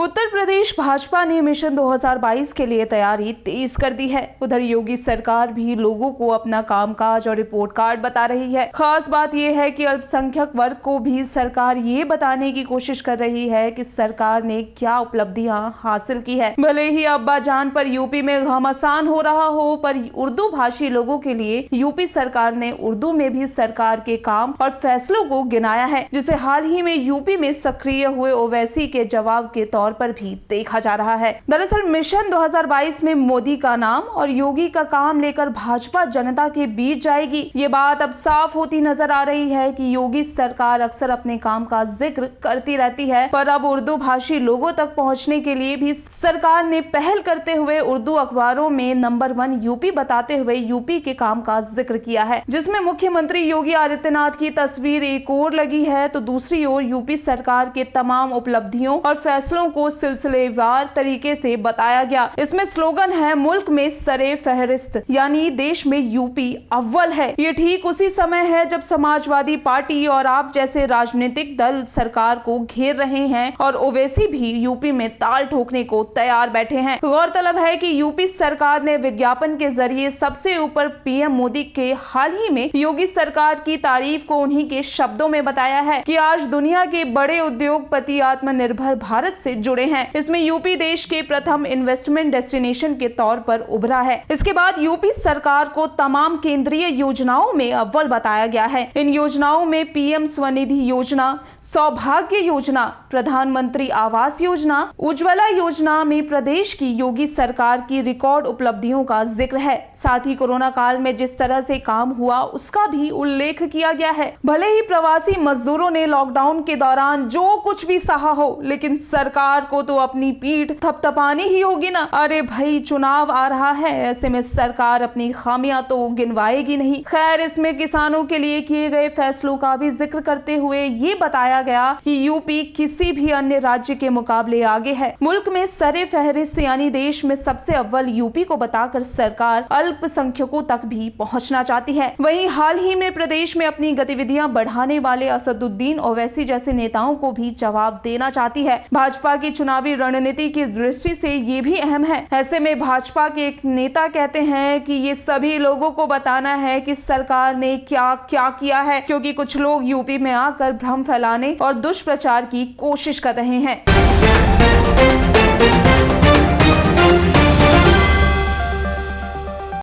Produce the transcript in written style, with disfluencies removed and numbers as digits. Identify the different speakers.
Speaker 1: उत्तर प्रदेश भाजपा ने मिशन 2022 के लिए तैयारी तेज कर दी है। उधर योगी सरकार भी लोगों को अपना कामकाज और रिपोर्ट कार्ड बता रही है। खास बात यह है कि अल्पसंख्यक वर्ग को भी सरकार ये बताने की कोशिश कर रही है कि सरकार ने क्या उपलब्धियां हासिल की है। भले ही अब्बा जान पर यूपी में घमासान हो रहा हो, पर उर्दू भाषी लोगों के लिए यूपी सरकार ने उर्दू में भी सरकार के काम और फैसलों को गिनाया है, जिसे हाल ही में यूपी में सक्रिय हुए ओवैसी के जवाब के तौर पर भी देखा जा रहा है। दरअसल मिशन 2022 में मोदी का नाम और योगी का काम लेकर भाजपा जनता के बीच जाएगी। ये बात अब साफ होती नजर आ रही है कि योगी सरकार अक्सर अपने काम का जिक्र करती रहती है, पर अब उर्दू भाषी लोगों तक पहुंचने के लिए भी सरकार ने पहल करते हुए उर्दू अखबारों में नंबर 1 यूपी बताते हुए यूपी के काम का जिक्र किया है, जिसमें मुख्यमंत्री योगी आदित्यनाथ की तस्वीर एक ओर लगी है तो दूसरी ओर यूपी सरकार के तमाम उपलब्धियों और फैसलों को सिलसिलेवार तरीके से बताया गया। इसमें स्लोगन है, मुल्क में सरे फहरिस्त, यानी देश में यूपी अव्वल है। ये ठीक उसी समय है जब समाजवादी पार्टी और आप जैसे राजनीतिक दल सरकार को घेर रहे हैं और ओवैसी भी यूपी में ताल ठोकने को तैयार बैठे हैं। गौरतलब है कि यूपी सरकार ने विज्ञापन के जरिए सबसे ऊपर पीएम मोदी के हाल ही में योगी सरकार की तारीफ को उन्हीं के शब्दों में बताया है कि आज दुनिया के बड़े उद्योगपति आत्मनिर्भर भारत से जुड़े हैं। इसमें यूपी देश के प्रथम इन्वेस्टमेंट डेस्टिनेशन के तौर पर उभरा है। इसके बाद यूपी सरकार को तमाम केंद्रीय योजनाओं में अव्वल बताया गया है। इन योजनाओं में पीएम स्वनिधि योजना, सौभाग्य योजना, प्रधानमंत्री आवास योजना, उज्ज्वला योजना में प्रदेश की योगी सरकार की रिकॉर्ड उपलब्धियों का जिक्र है। साथ ही कोरोना काल में जिस तरह से काम हुआ उसका भी उल्लेख किया गया है। भले ही प्रवासी मजदूरों ने लॉकडाउन के दौरान जो कुछ भी सहा हो, लेकिन सरकार को तो अपनी पीठ थपथपानी ही होगी ना। अरे भाई, चुनाव आ रहा है, ऐसे में सरकार अपनी खामियां तो गिनवाएगी नहीं। खैर, इसमें किसानों के लिए किए गए फैसलों का भी जिक्र करते हुए ये बताया गया कि यूपी किसी भी अन्य राज्य के मुकाबले आगे है। मुल्क में सरे फहरिस्त यानी देश में सबसे अव्वल यूपी को बताकर सरकार अल्पसंख्यकों तक भी पहुंचना चाहती है। वहीं हाल ही में प्रदेश में अपनी गतिविधियां बढ़ाने वाले असदुद्दीन ओवैसी जैसे नेताओं को भी जवाब देना चाहती है। भाजपा की चुनावी रणनीति की दृष्टि से ये भी अहम है। ऐसे में भाजपा के एक नेता कहते हैं कि ये सभी लोगों को बताना है कि सरकार ने क्या क्या किया है, क्योंकि कुछ लोग यूपी में आकर भ्रम फैलाने और दुष्प्रचार की कोशिश कर रहे हैं।